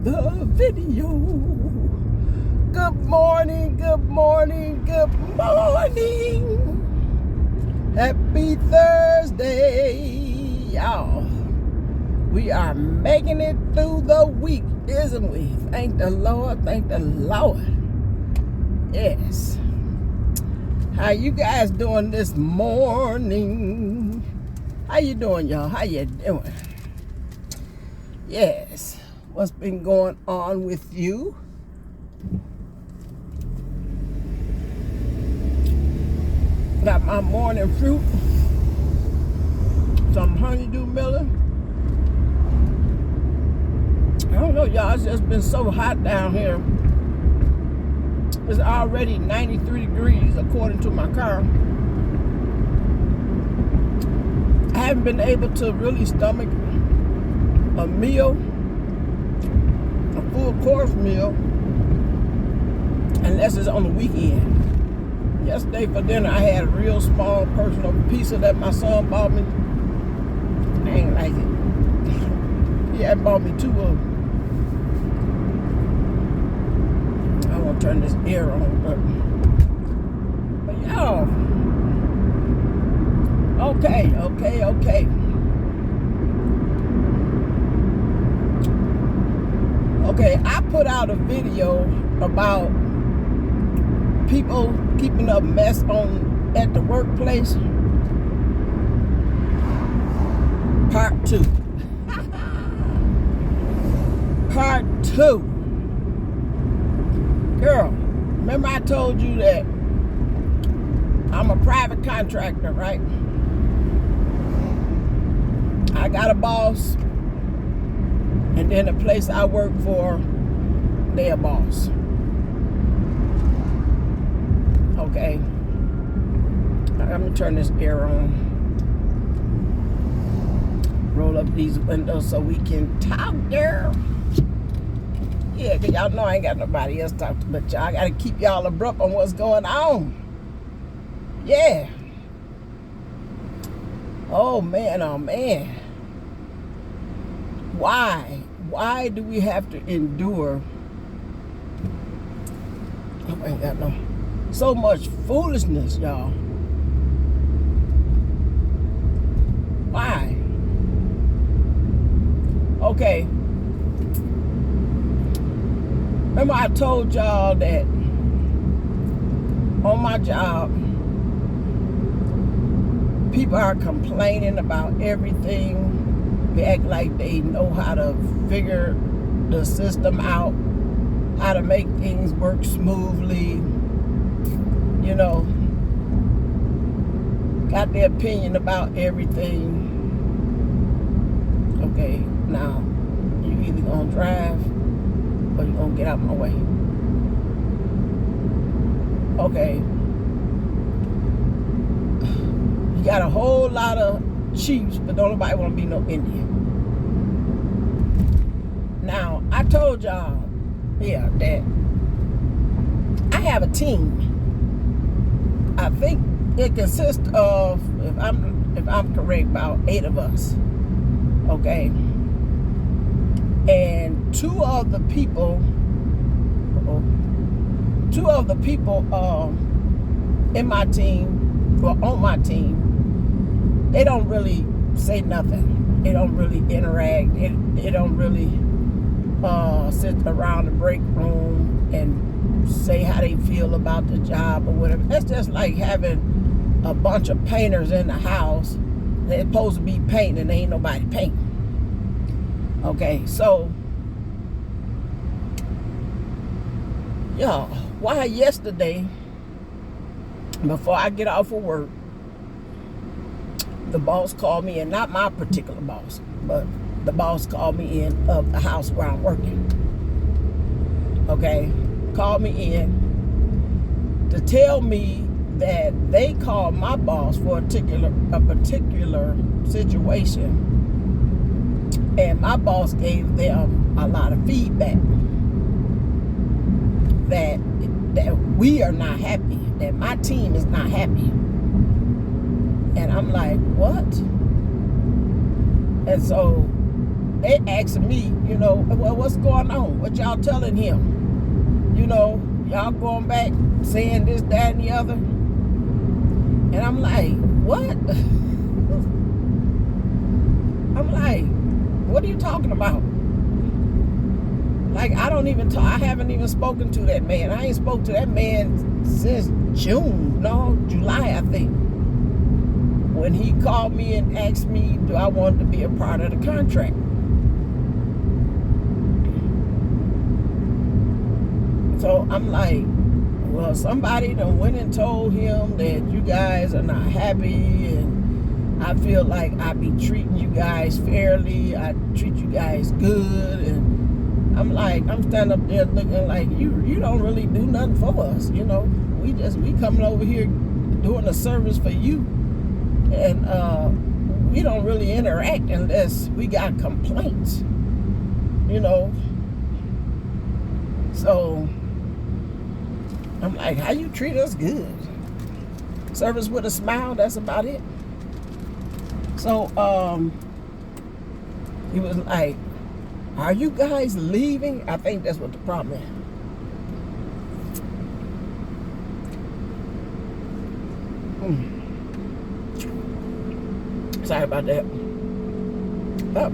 another video. Good morning, good morning, good morning. Happy Thursday, y'all. We are making it through the week, isn't we? Thank the Lord, thank the Lord. Yes. How you guys doing this morning? How you doing, y'all? How you doing? Yes. What's been going on with you? Got my morning fruit. Some honeydew melon. I don't know, y'all. It's just been so hot down here. It's already 93 degrees according to my car. I haven't been able to really stomach a meal, a full course meal, unless it's on the weekend. Yesterday for dinner, I had a real small personal pizza that my son bought me. I ain't like it. He had bought me two of them. I won't turn this air on, but y'all. Okay. Okay, I put out a video about people keeping up mess at the workplace. Part 2. Part 2. Girl, remember I told you that I'm a private contractor, right? I got a boss, and then the place I work for, they're a boss. Okay. I'm gonna turn this air on. Roll up these windows so we can talk, girl. Yeah, cause y'all know I ain't got nobody else to talk to, but y'all gotta keep y'all abrupt on what's going on. Yeah. Oh man. Why do we have to endure? Oh, I ain't got no. So much foolishness, y'all. Why? Okay. Remember I told y'all that on my job, people are complaining about everything. They act like they know how to figure the system out, how to make things work smoothly. You know, got their opinion about everything. Okay, now you either gonna drive or you gonna get out my way. Okay. You got a whole lot of Chiefs, but don't nobody want to be no Indian. Now, I told y'all, that I have a team. I think it consists of, if I'm correct, about 8 of us. Okay. And two of the people in my team, or on my team, they don't really say nothing. They don't really interact. They don't really sit around the break room and say how they feel about the job or whatever. That's just like having a bunch of painters in the house. They're supposed to be painting and ain't nobody painting. Okay, so, y'all, why yesterday, before I get off of work, the boss called me in, not my particular boss, but the boss called me in of the house where I'm working. Okay, called me in to tell me that they called my boss for a particular situation, and my boss gave them a lot of feedback that we are not happy, that my team is not happy. And I'm like, what? And so they asking me, well, what's going on? What y'all telling him? Y'all going back saying this, that, and the other. And I'm like, what? I'm like, what are you talking about? Like, I haven't even spoken to that man. I ain't spoke to that man since July, I think. When he called me and asked me, do I want to be a part of the contract? So I'm like, well, somebody done went and told him that you guys are not happy, and I feel like I be treating you guys fairly. I treat you guys good, and I'm standing up there looking like you don't really do nothing for us. We coming over here doing a service for you, and we don't really interact unless we got complaints. So I'm like, how you treat us good? Service with a smile, that's about it. So he was like, are you guys leaving? I think that's what the problem is. Sorry about that.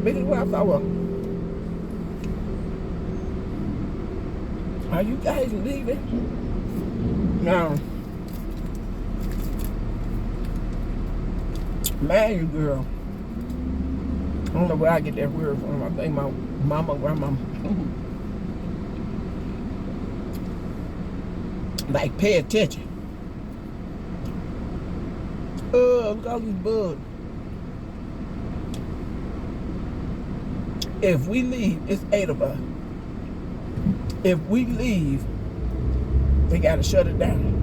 Bigger than what I thought was. Are you guys leaving? Now, man, you girl. I don't know where I get that word from. I think my mama, grandmama. Like, pay attention. Look at all these bugs. If we leave, it's 8 of us. If we leave, they gotta shut it down.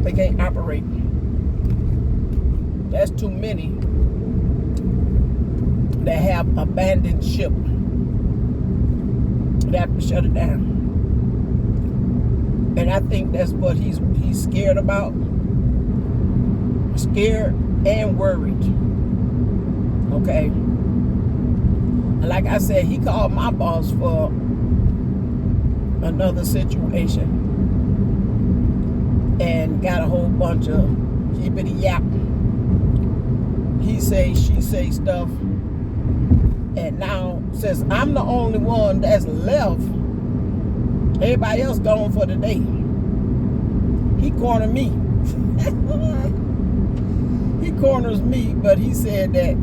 They can't operate. That's too many that have abandoned ship. They have to shut it down. And I think that's what he's scared about. Scared and worried. Okay. Like I said, he called my boss for another situation and got a whole bunch of hippity yap. He say, she say stuff. And now, since I'm the only one that's left, everybody else gone for the day. He cornered me. He corners me, but he said that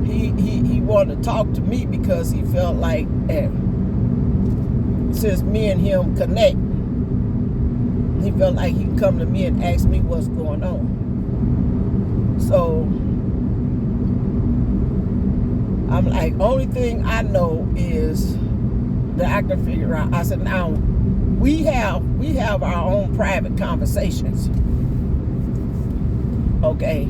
he wanted to talk to me because he felt like since me and him connect, he felt like he could come to me and ask me what's going on. So I'm like, only thing I know is that I can figure out. I said, now we have our own private conversations. Okay.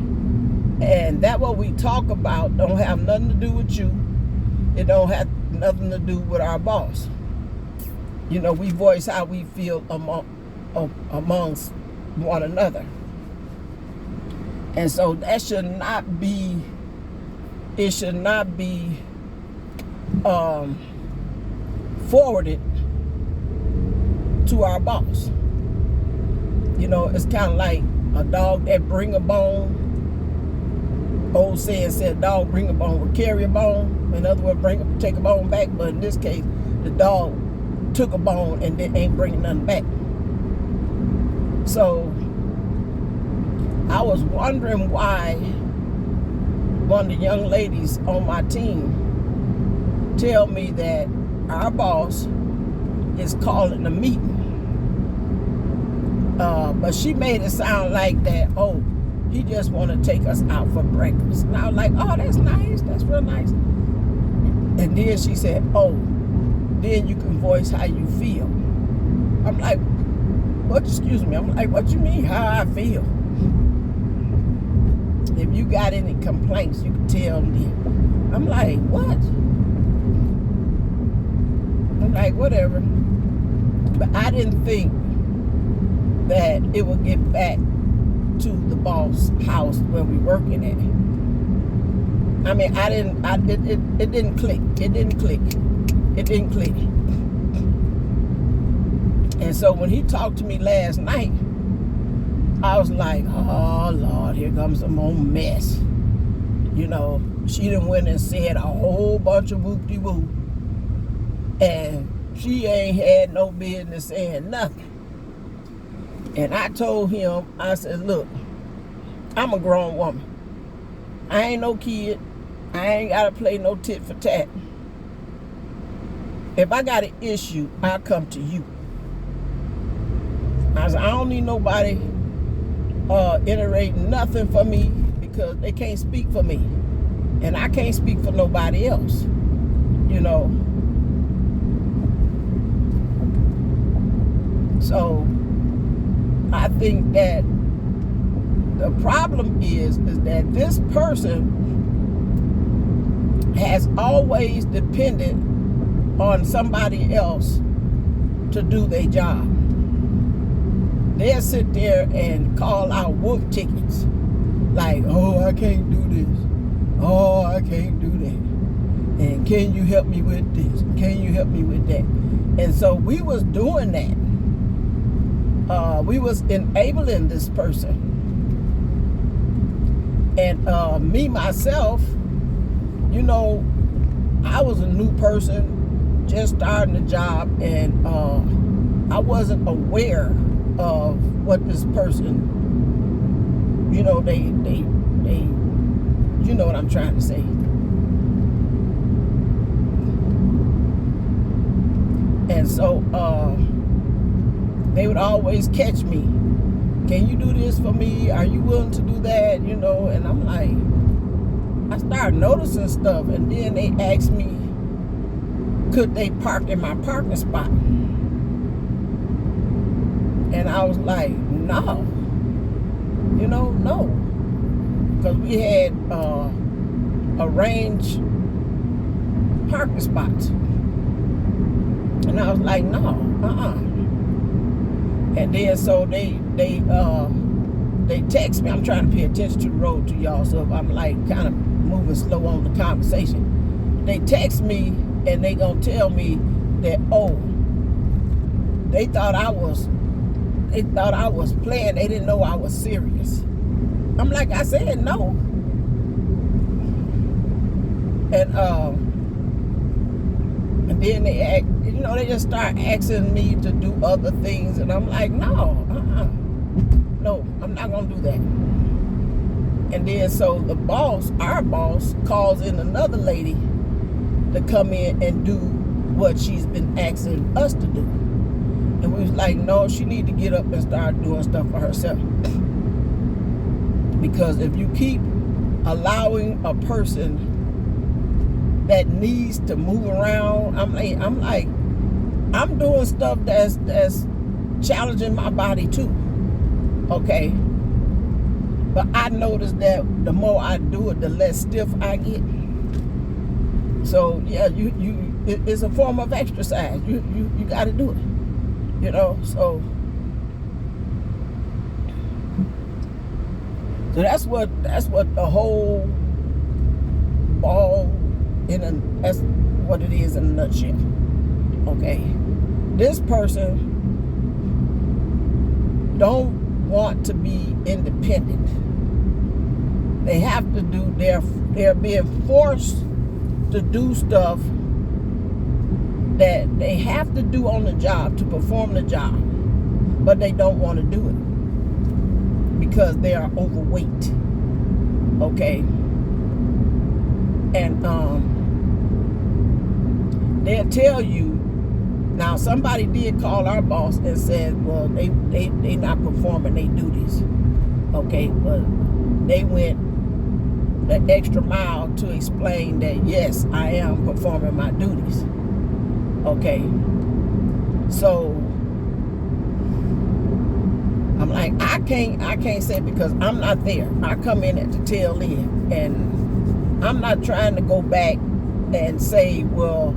And that what we talk about don't have nothing to do with you. It don't have nothing to do with our boss. We voice how we feel amongst one another. And so that should not be, it should not be forwarded to our boss. It's kind of like a dog that bring a bone. Old saying said, dog bring a bone will carry a bone. In other words, take a bone back. But in this case, the dog took a bone and then ain't bringing nothing back. So I was wondering why one of the young ladies on my team tell me that our boss is calling a meeting. But she made it sound like that, he just want to take us out for breakfast. And I was like, oh, that's nice. That's real nice. And then she said, then you can voice how you feel. I'm like, excuse me. I'm like, what you mean how I feel? If you got any complaints, you can tell me. I'm like, what? I'm like, whatever. But I didn't think that it would get back to the boss house where we working at. I mean, it didn't click. It didn't click. It didn't click. And so when he talked to me last night, I was like, oh, Lord, here comes some more mess. You know, she done went and said a whole bunch of whoop-de-whoop. And she ain't had no business saying nothing. And I told him, I said, look, I'm a grown woman. I ain't no kid. I ain't got to play no tit for tat. If I got an issue, I'll come to you. I said, I don't need nobody iterating nothing for me because they can't speak for me. And I can't speak for nobody else. You know. So I think that the problem is that this person has always depended on somebody else to do their job. They'll sit there and call out wolf tickets. Like, oh, I can't do this. Oh, I can't do that. And can you help me with this? Can you help me with that? And so we was doing that. We was enabling this person. And me, myself, you know, I was a new person, just starting the job, and I wasn't aware of what this person, you know, they you know what I'm trying to say. And so they would always catch me. Can you do this for me? Are you willing to do that? You know, and I'm like, I started noticing stuff, and then they asked me, could they park in my parking spot? And I was like, no. You know, no. Because we had arranged parking spots. And I was like, no, And then so they text me. I'm trying to pay attention to the road to y'all, so if I'm like kind of moving slow on the conversation. They text me and they gonna tell me that, oh, they thought I was playing. They didn't know I was serious. I'm like, I said no. And then they just start asking me to do other things, and I'm like, no, no, I'm not gonna do that. And then so the boss, our boss, calls in another lady to come in and do what she's been asking us to do. And we was like, no, she need to get up and start doing stuff for herself. Because if you keep allowing a person that needs to move around, I'm doing stuff that's challenging my body too. Okay. But I noticed that the more I do it, the less stiff I get. So yeah, it's a form of exercise. You got to do it. You know, so that's what the whole ball that's what it is in a nutshell. Okay, this person don't want to be independent. They have to do. They're being forced to do stuff that they have to do on the job to perform the job, but they don't want to do it because they are overweight. Okay, and they'll tell you. Now, somebody did call our boss and said, well, they not performing their duties. Okay, but they went the extra mile to explain that, yes, I am performing my duties. Okay, so I'm like, I can't say because I'm not there. I come in at the tail end, and I'm not trying to go back and say, well,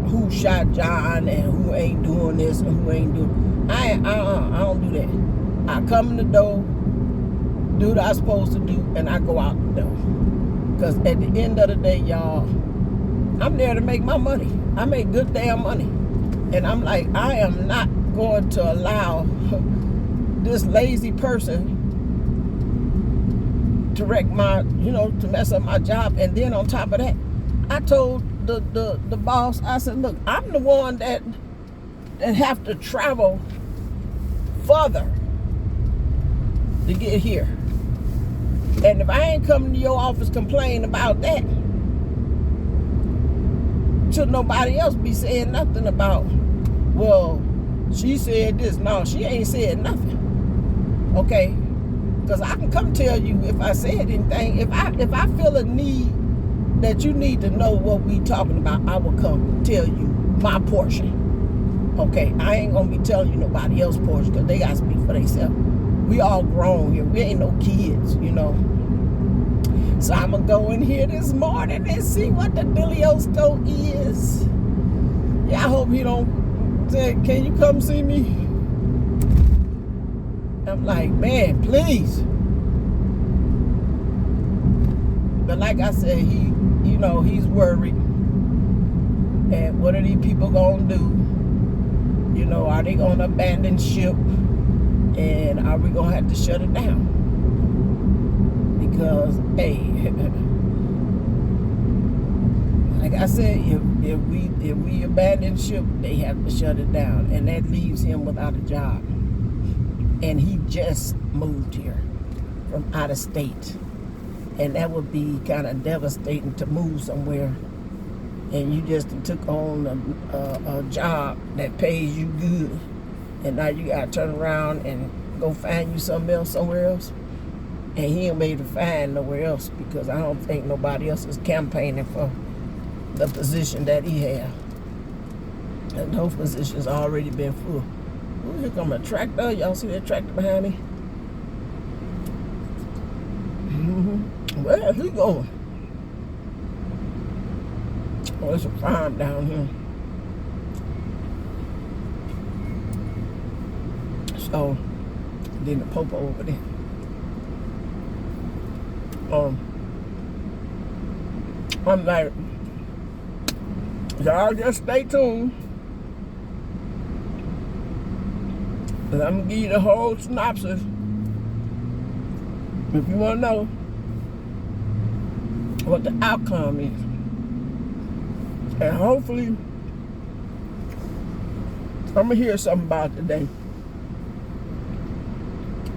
who shot John and who ain't doing this and who ain't doing. I don't do that. I come in the door, do what I'm supposed to do, and I go out the door. Because at the end of the day, y'all, I'm there to make my money. I make good damn money. And I'm like, I am not going to allow this lazy person to wreck my, to mess up my job. And then on top of that, I told the boss, I said, look, I'm the one that have to travel further to get here. And if I ain't coming to your office complaining about that, should nobody else be saying nothing about, well, she said this. No, she ain't said nothing. Okay? Because I can come tell you if I said anything. If I feel a need that you need to know what we talking about, I will come tell you my portion. Okay? I ain't going to be telling you nobody else's portion because they got to speak for themselves. We all grown here. We ain't no kids, So I'm going to go in here this morning and see what the dealio is. Yeah, I hope he don't say, can you come see me? I'm like, man, please. But like I said, he's worried. And what are these people going to do? Are they going to abandon ship? And are we going to have to shut it down? Because, hey, like I said, if we abandon ship, they have to shut it down. And that leaves him without a job. And he just moved here from out of state. And that would be kind of devastating to move somewhere. And you just took on a job that pays you good. And now you got to turn around and go find you something else somewhere else. And he ain't made to find nowhere else because I don't think nobody else is campaigning for the position that he had. And those positions already been full. Ooh, here come a tractor. Y'all see that tractor behind me? Where is he going? Oh, there's a farm down here. So, then the popo over there. I'm like, y'all just stay tuned. And I'm gonna give you the whole synopsis. If you wanna know what the outcome is. And hopefully, I'm gonna hear something about it today.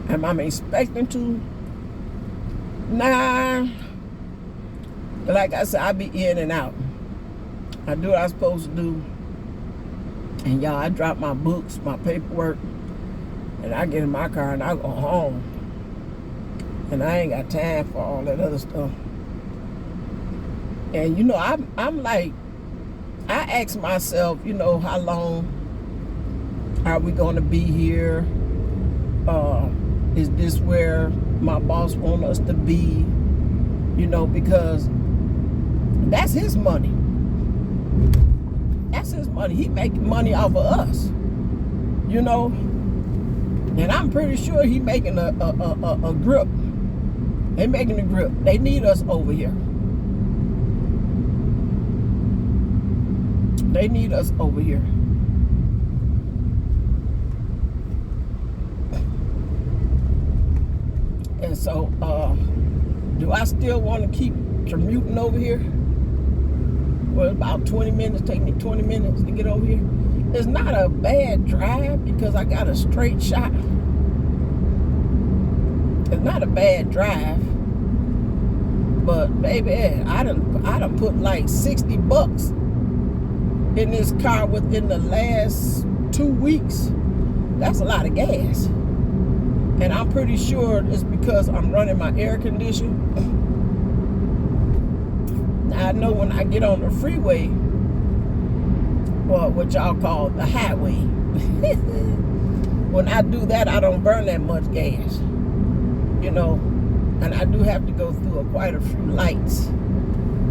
Am I expecting to? Nah. Like I said, I be in and out. I do what I'm supposed to do. And y'all, I drop my books, my paperwork, and I get in my car and I go home. And I ain't got time for all that other stuff. And I'm like, I ask myself, how long are we gonna be here? Is this where my boss wants us to be? Because that's his money. That's his money. He making money off of us. And I'm pretty sure he making a grip. They making a grip. They need us over here. They need us over here. And so, do I still want to keep commuting over here? Well, about 20 minutes, take me 20 minutes to get over here. It's not a bad drive because I got a straight shot. It's not a bad drive. But baby, I done put like $60 in this car within the last 2 weeks. That's a lot of gas. And I'm pretty sure it's because I'm running my air conditioner. I know when I get on the freeway, well, what y'all call the highway, when I do that, I don't burn that much gas, and I do have to go through quite a few lights.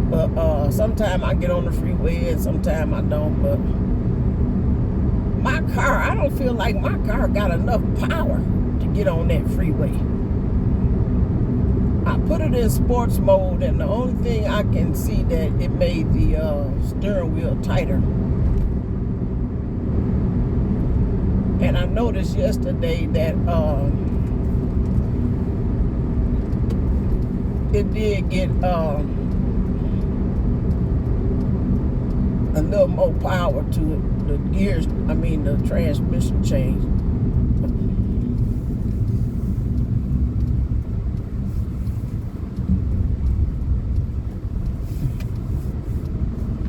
But sometimes I get on the freeway and sometimes I don't. But my car, I don't feel like my car got enough power to get on that freeway. I put it in sports mode, and the only thing I can see that it made the steering wheel tighter. And I noticed yesterday that it did get a little more power to it. The gears, the transmission change.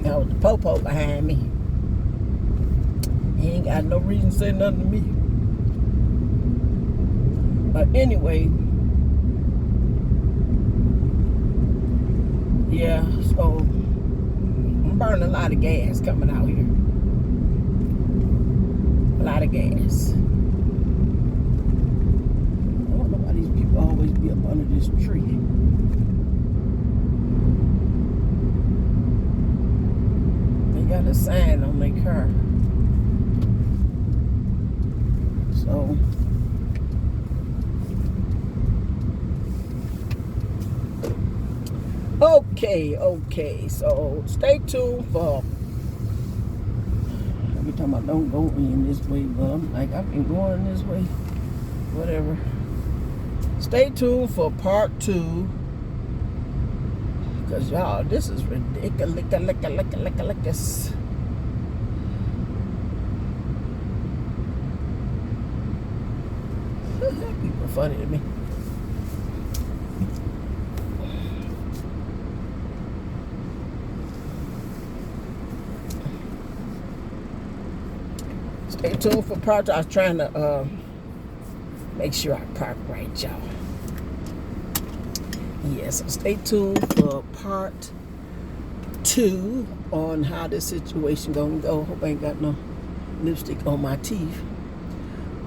That was the popo behind me. He ain't got no reason to say nothing to me. But anyway, yeah, so I'm burning a lot of gas coming out here. A lot of gas. I don't know why these people always be up under this tree. They got a sign on their car. So okay, so stay tuned for, every time I don't go in this way, but I'm like, I've been going this way, whatever. Stay tuned for part 2, because y'all, this is ridiculous. People are funny to me. Stay tuned for part 2. I was trying to make sure I park right, y'all. Yes, so stay tuned for part 2 on how this situation gonna go. Hope I ain't got no lipstick on my teeth.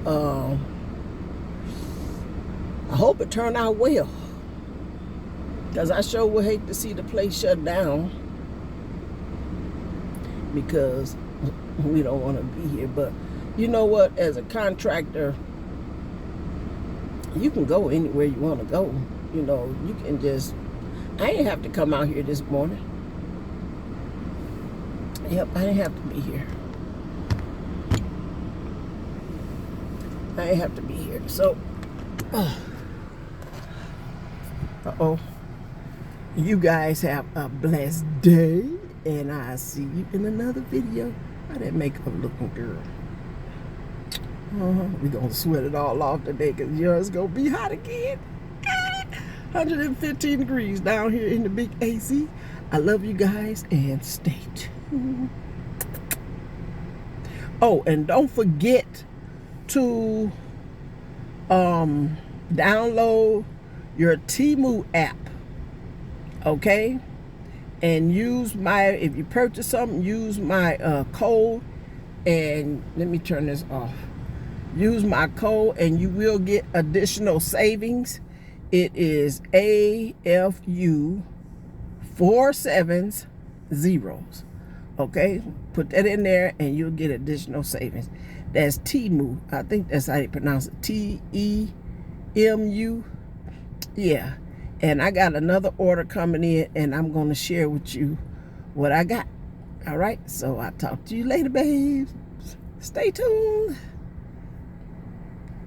I hope it turned out well, because I sure would hate to see the place shut down, because we don't want to be here. But you know what, as a contractor, you can go anywhere you want to go. You know, you can just, I ain't have to come out here this morning. Yep, I didn't have to be here. I ain't have to be here. So you guys have a blessed day, and I'll see you in another video. How that makeup looking, girl? We're gonna sweat it all off today, because it's gonna be hot again. 115 degrees down here in the big AC. I love you guys, and stay tuned. Oh, and don't forget to download your Temu app, okay? And use if you purchase something, use my code, and let me turn this off. Use my code and you will get additional savings. It is AFU 470. Okay, put that in there and you'll get additional savings. That's Temu. I think that's how you pronounce it. TEMU. Yeah. And I got another order coming in, and I'm going to share with you what I got. All right. So I'll talk to you later, babes. Stay tuned.